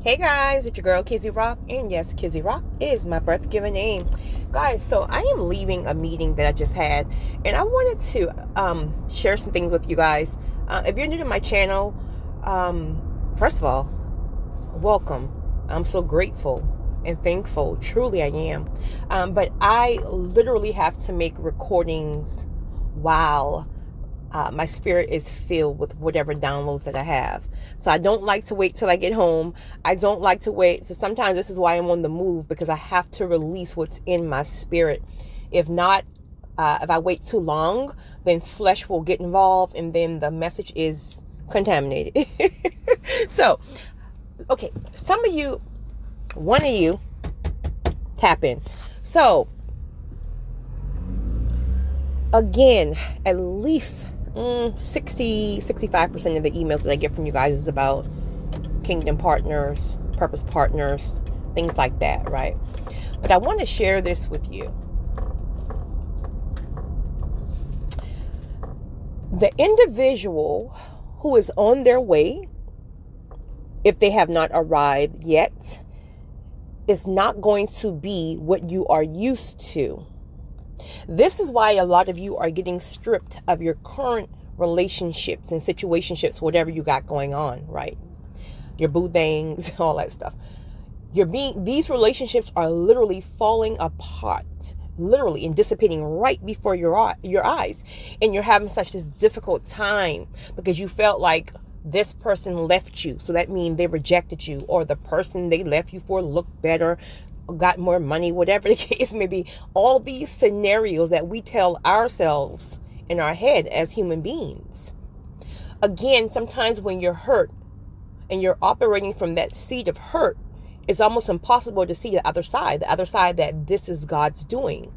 Hey guys, it's your girl Kizzy Rock, and yes, Kizzy Rock is my birth given name. Guys, so I am leaving a meeting that I just had, and I wanted to share some things with you guys. If you're new to my channel, first of all, welcome. I'm so grateful and thankful. Truly, I am. But I literally have to make recordings while my spirit is filled with whatever downloads that I have. So I don't like to wait till I get home. I don't like to wait. So sometimes this is why I'm on the move, because I have to release what's in my spirit. If not, if I wait too long, then flesh will get involved and then the message is contaminated. So, okay, some of you, one of you, tap in. So, again, at least 65% of the emails that I get from you guys is about kingdom partners, purpose partners, things like that, right? But I want to share this with you. The individual who is on their way, if they have not arrived yet, is not going to be what you are used to. This is why a lot of you are getting stripped of your current relationships and situationships, whatever you got going on, right? Your boo things, all that stuff. These relationships are literally falling apart, literally, and dissipating right before your eyes. And you're having such this difficult time because you felt like this person left you. So that means they rejected you, or the person they left you for looked better, got more money, whatever the case may be. All these scenarios that we tell ourselves in our head as human beings. Again, sometimes when you're hurt and you're operating from that seat of hurt, it's almost impossible to see the other side that this is God's doing.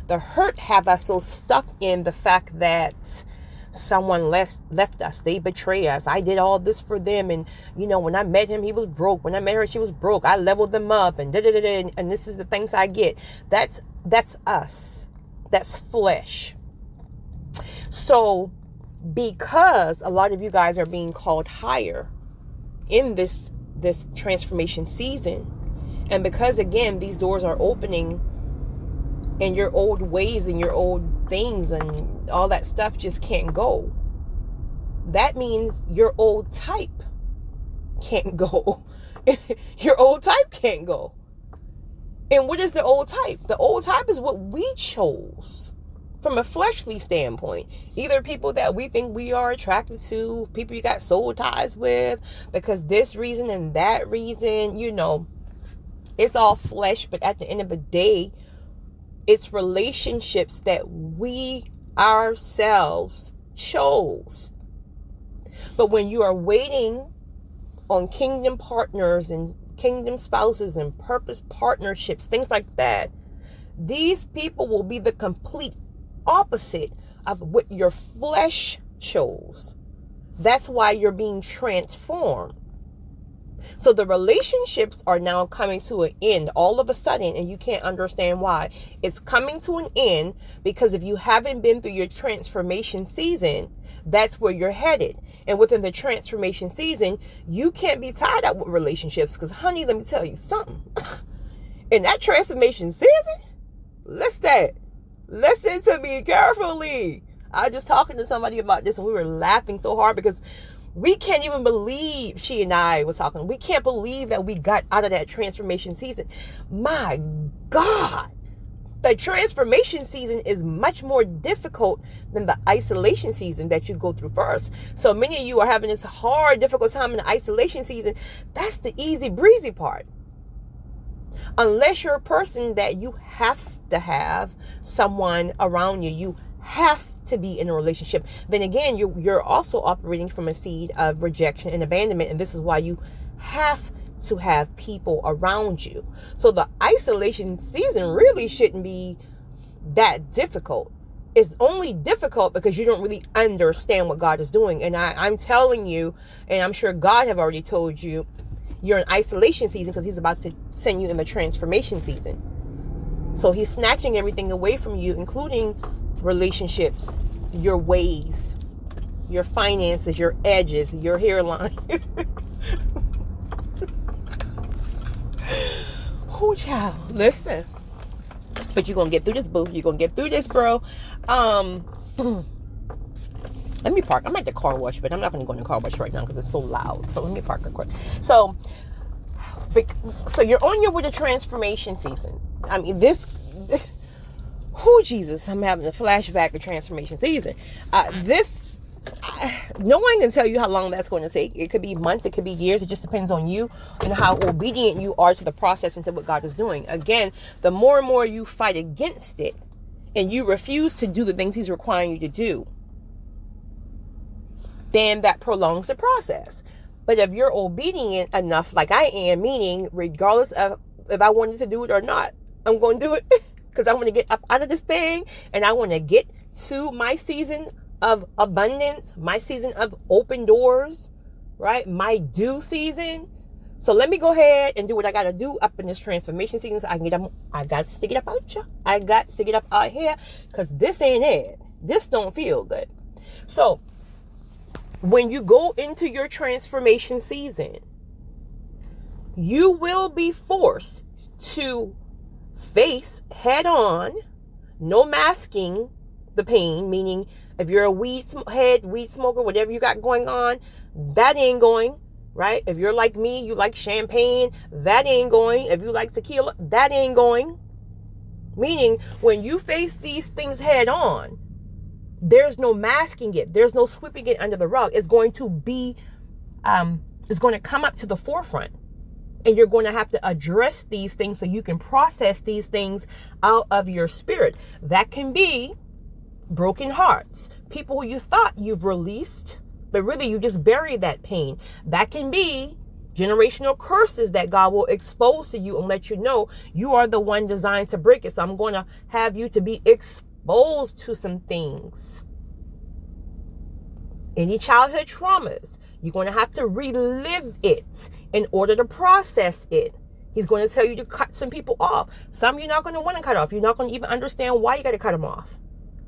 The hurt have us so stuck in the fact that someone left us, they betray us. I did all this for them, and when I met him, he was broke. When I met her, she was broke. I leveled them up, and and this is the things I get. That's us. That's flesh. So, because a lot of you guys are being called higher in this transformation season, and because again these doors are opening, and your old ways and your old things and all that stuff just can't go. That means your old type can't go. Your old type can't go. And what is the old type? The old type is what we chose from a fleshly standpoint. Either people that we think we are attracted to, people you got soul ties with, because this reason and that reason, it's all flesh. But at the end of the day, it's relationships that we ourselves chose. But when you are waiting on kingdom partners and kingdom spouses and purpose partnerships, things like that, these people will be the complete opposite of what your flesh chose. That's why you're being transformed. So the relationships are now coming to an end all of a sudden, and you can't understand why. It's coming to an end because if you haven't been through your transformation season, that's where you're headed. And within the transformation season, you can't be tied up with relationships because, honey, let me tell you something. In that transformation season, listen to me carefully. I was just talking to somebody about this, and we were laughing so hard because we can't even believe, she and I was talking, we can't believe that we got out of that transformation season. My God, the transformation season is much more difficult than the isolation season that you go through first. So many of you are having this hard, difficult time in the isolation season. That's the easy breezy part. Unless you're a person that you have to have someone around you, you have to be in a relationship, then again, you're also operating from a seed of rejection and abandonment. And this is why you have to have people around you. So the isolation season really shouldn't be that difficult. It's only difficult because you don't really understand what God is doing. And I'm telling you, and I'm sure God have already told you, you're in isolation season because he's about to send you in the transformation season. So he's snatching everything away from you, including relationships, your ways, your finances, your edges, your hairline. child, listen. But you're going to get through this, boo. You're going to get through this, bro. Let me park. I'm at the car wash, but I'm not going to go in the car wash right now because it's so loud. So let me park real quick. So you're on your way to transformation season. I mean, Jesus, I'm having a flashback of transformation season. No one can tell you how long that's going to take. It could be months, it could be years. It just depends on you and how obedient you are to the process and to what God is doing. Again, the more and more you fight against it and you refuse to do the things He's requiring you to do, then that prolongs the process. But if you're obedient enough, like I am, meaning regardless of if I wanted to do it or not, I'm going to do it because I want to get up out of this thing and I want to get to my season of abundance, my season of open doors, right? My due season. So let me go ahead and do what I got to do up in this transformation season so I can get up. I got to get up out here. I got to get up out here because this ain't it. This don't feel good. So when you go into your transformation season, you will be forced to face head on, no masking the pain, meaning if you're a weed smoker, whatever you got going on, that ain't going, right? If you're like me, you like champagne, that ain't going. If you like tequila, that ain't going. Meaning when you face these things head on, there's no masking it. There's no sweeping it under the rug. It's going to be, it's going to come up to the forefront. And you're going to have to address these things so you can process these things out of your spirit. That can be broken hearts, people who you thought you've released, but really you just buried that pain. That can be generational curses that God will expose to you and let you know you are the one designed to break it. So I'm going to have you to be exposed to some things. Any childhood traumas, you're going to have to relive it in order to process it. He's going to tell you to cut some people off. Some you're not going to want to cut off. You're not going to even understand why you got to cut them off.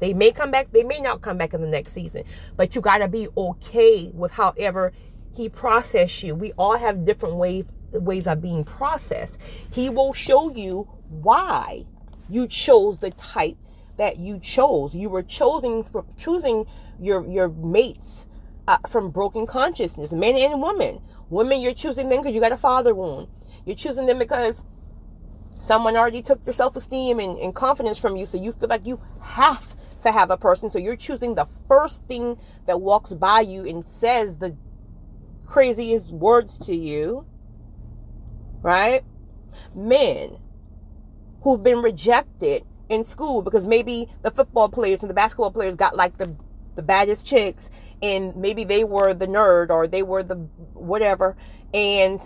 They may come back. They may not come back in the next season. But you got to be okay with however He processed you. We all have different ways of being processed. He will show you why you chose the type that you chose. You were choosing your mates from broken consciousness, men and women. Women, you're choosing them because you got a father wound. You're choosing them because someone already took your self-esteem and confidence from you, so you feel like you have to have a person. So you're choosing the first thing that walks by you and says the craziest words to you, right? Men who've been rejected in school because maybe the football players and the basketball players got like the baddest chicks, and maybe they were the nerd or they were the whatever, and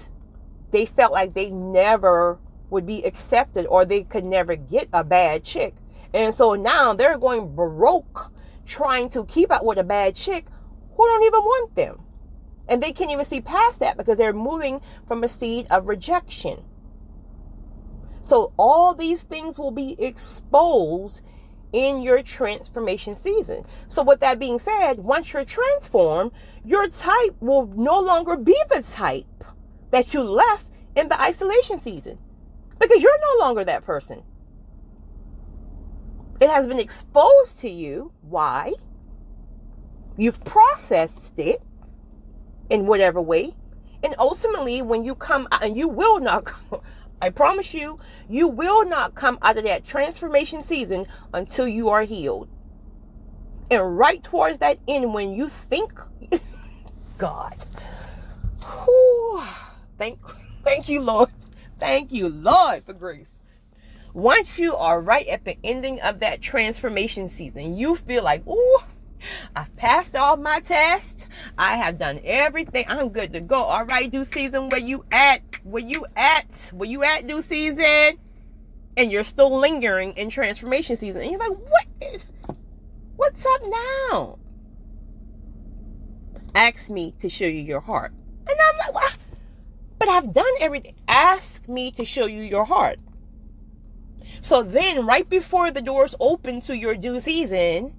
they felt like they never would be accepted or they could never get a bad chick. And so now they're going baroque trying to keep up with a bad chick who don't even want them. And they can't even see past that because they're moving from a seed of rejection. So all these things will be exposed in your transformation season. So with that being said, once you're transformed, your type will no longer be the type that you left in the isolation season because you're no longer that person. It has been exposed to you. Why? You've processed it in whatever way. And ultimately, when you come out, and you will not, I promise you, you will not come out of that transformation season until you are healed. And right towards that end, when you think, God, whew, thank you, Lord. Thank you, Lord, for grace. Once you are right at the ending of that transformation season, you feel like, ooh, I've passed all my tests. I have done everything. I'm good to go. All right, due season, where you at? Where you at, due season? And you're still lingering in transformation season. And you're like, what's up now? Ask me to show you your heart. And I'm like, what? But I've done everything. Ask me to show you your heart. So then right before the doors open to your due season,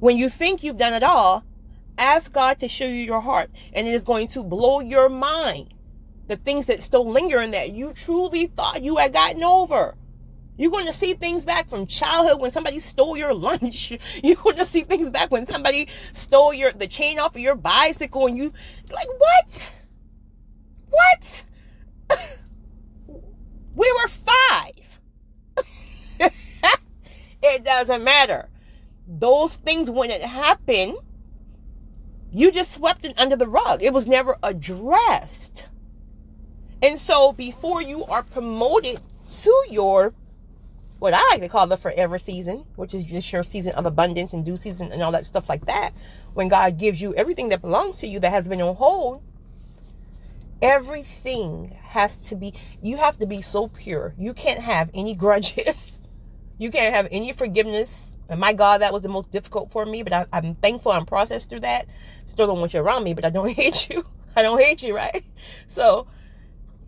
when you think you've done it all, ask God to show you your heart. And it is going to blow your mind the things that still linger and that you truly thought you had gotten over. You're going to see things back from childhood when somebody stole your lunch. You're going to see things back when somebody stole the chain off of your bicycle, and you like, what? What? We were 5. It doesn't matter. Those things, when it happened, you just swept it under the rug. It was never addressed. And so before you are promoted to your, what I like to call the forever season, which is just your season of abundance and due season and all that stuff like that, when God gives you everything that belongs to you that has been on hold, everything has to be, you have to be so pure. You can't have any grudges. You can't have any forgiveness. And my God, that was the most difficult for me, but I'm thankful I'm processed through that. Still don't want you around me, but I don't hate you. I don't hate you, right? So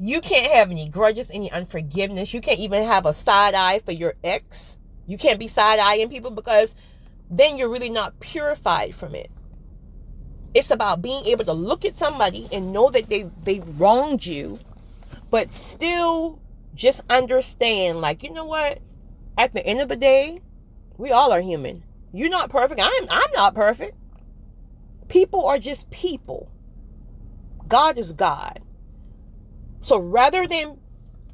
you can't have any grudges, any unforgiveness. You can't even have a side eye for your ex. You can't be side eyeing people, because then you're really not purified from it. It's about being able to look at somebody and know that they wronged you, but still just understand, like, you know what? At the end of the day, we all are human. You're not perfect. I'm not perfect. People are just people. God is God. So rather than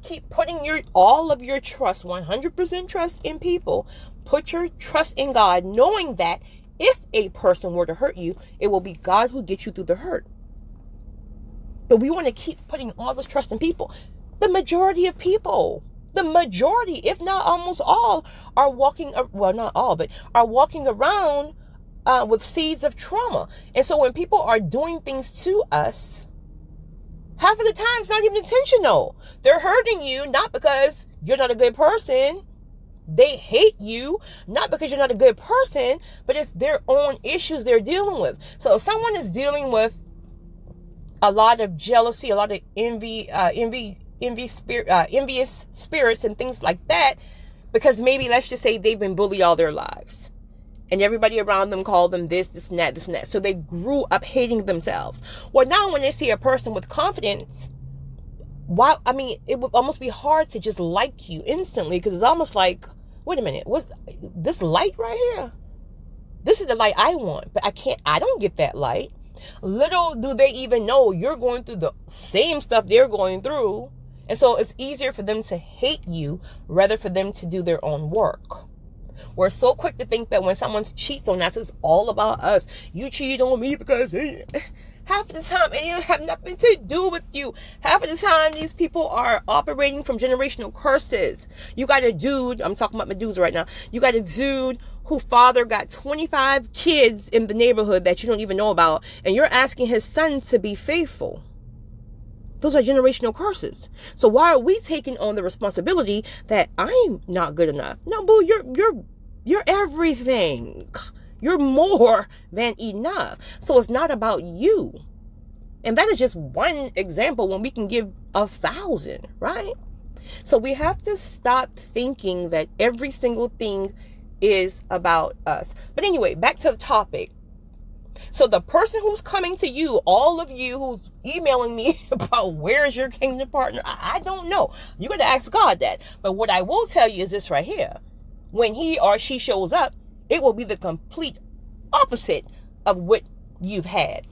keep putting all of your trust, 100% trust in people, put your trust in God, knowing that if a person were to hurt you, it will be God who gets you through the hurt. But we want to keep putting all this trust in people. The majority of people, if not almost all, are walking, well, not all, but are walking around with seeds of trauma. And so when people are doing things to us, half of the time it's not even intentional. They're hurting you not because you're not a good person. They hate you not because you're not a good person, but it's their own issues they're dealing with. So if someone is dealing with a lot of jealousy, a lot of envious spirits and things like that, because maybe, let's just say, they've been bullied all their lives and everybody around them called them this and that. So they grew up hating themselves. Well, now when they see a person with confidence, it would almost be hard to just like you instantly, because it's almost like, wait a minute, what's this light right here? This is the light I want, but I don't get that light. Little do they even know you're going through the same stuff they're going through. And so it's easier for them to hate you rather for them to do their own work. We're so quick to think that when someone cheats on us, it's all about us. You cheated on me because half of the time it have nothing to do with you. Half of the time these people are operating from generational curses. You got a dude, I'm talking about my dudes right now. You got a dude whose father got 25 kids in the neighborhood that you don't even know about, and you're asking his son to be faithful. Those are generational curses. So why are we taking on the responsibility that I'm not good enough? No, boo, you're everything. You're more than enough. So it's not about you. And that is just one example when we can give 1,000, right? So we have to stop thinking that every single thing is about us. But anyway, back to the topic. So the person who's coming to you, all of you who's emailing me about where's your kingdom partner, I don't know. You're going to ask God that. But what I will tell you is this right here. When he or she shows up, it will be the complete opposite of what you've had.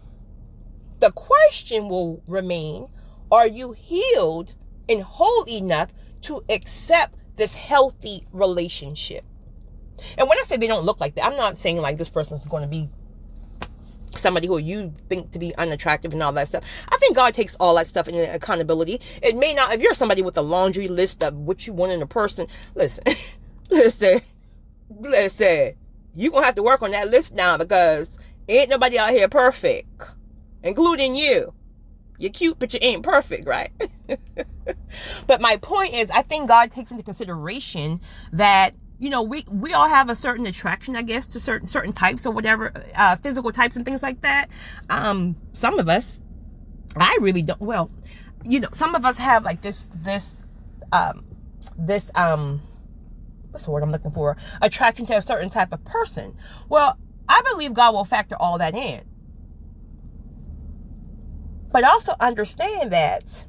The question will remain, are you healed and whole enough to accept this healthy relationship? And when I say they don't look like that, I'm not saying like this person is going to be somebody who you think to be unattractive and all that stuff. I think God takes all that stuff into accountability. It may not, if you're somebody with a laundry list of what you want in a person, listen, you're going to have to work on that list now, because ain't nobody out here perfect, including you. You're cute, but you ain't perfect, right? But my point is, I think God takes into consideration that, you know, we all have a certain attraction, I guess, to certain types or whatever, physical types and things like that. Some of us, I really don't. Well, you know, some of us have like this what's the word I'm looking for? Attraction to a certain type of person. Well, I believe God will factor all that in. But also understand that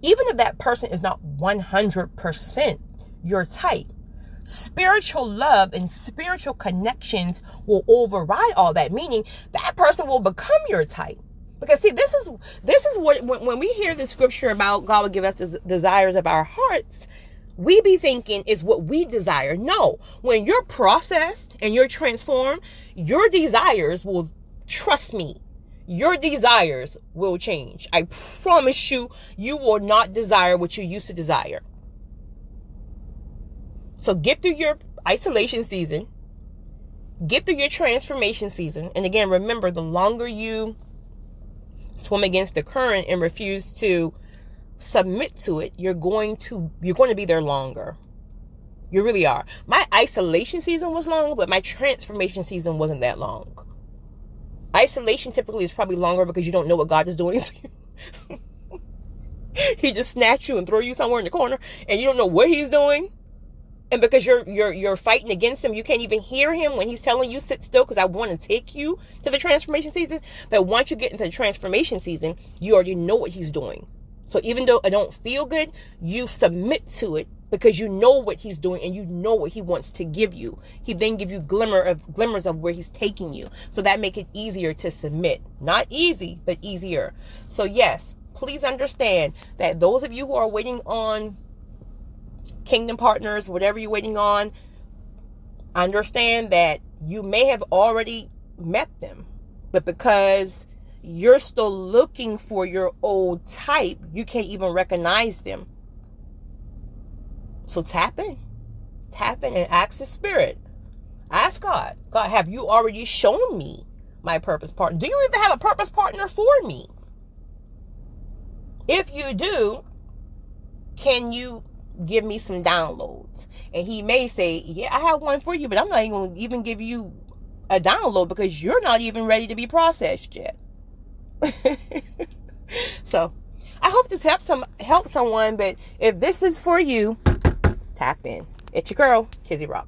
Even if that person is not 100% your type, spiritual love and spiritual connections will override all that, meaning that person will become your type. Because see, this is what, when we hear the scripture about God will give us the desires of our hearts, we be thinking is what we desire. No, when you're processed and you're transformed, your desires will, trust me, your desires will change. I promise you, you will not desire what you used to desire. So get through your isolation season, get through your transformation season. And again, remember, the longer you swim against the current and refuse to submit to it, you're going to be there longer. You really are. My isolation season was long, but my transformation season wasn't that long. Isolation typically is probably longer because you don't know what God is doing to you. He just snatched you and threw you somewhere in the corner and you don't know what he's doing. And because you're fighting against him, you can't even hear him when he's telling you sit still, because I want to take you to the transformation season. But once you get into the transformation season, you already know what he's doing. So even though it don't feel good, you submit to it because you know what he's doing and you know what he wants to give you. He then give you glimmers of where he's taking you. So that make it easier to submit. Not easy, but easier. So yes, please understand that those of you who are waiting on kingdom partners, whatever you're waiting on, understand that you may have already met them, but because you're still looking for your old type, you can't even recognize them. So tap in and ask the Spirit. Ask God, have you already shown me my purpose partner? Do you even have a purpose partner for me? If you do, can you give me some downloads? And he may say, yeah, I have one for you, but I'm not even going to even give you a download because you're not even ready to be processed yet. So I hope this helps someone, but if this is for you, tap in. It's your girl, Kizzy Rock.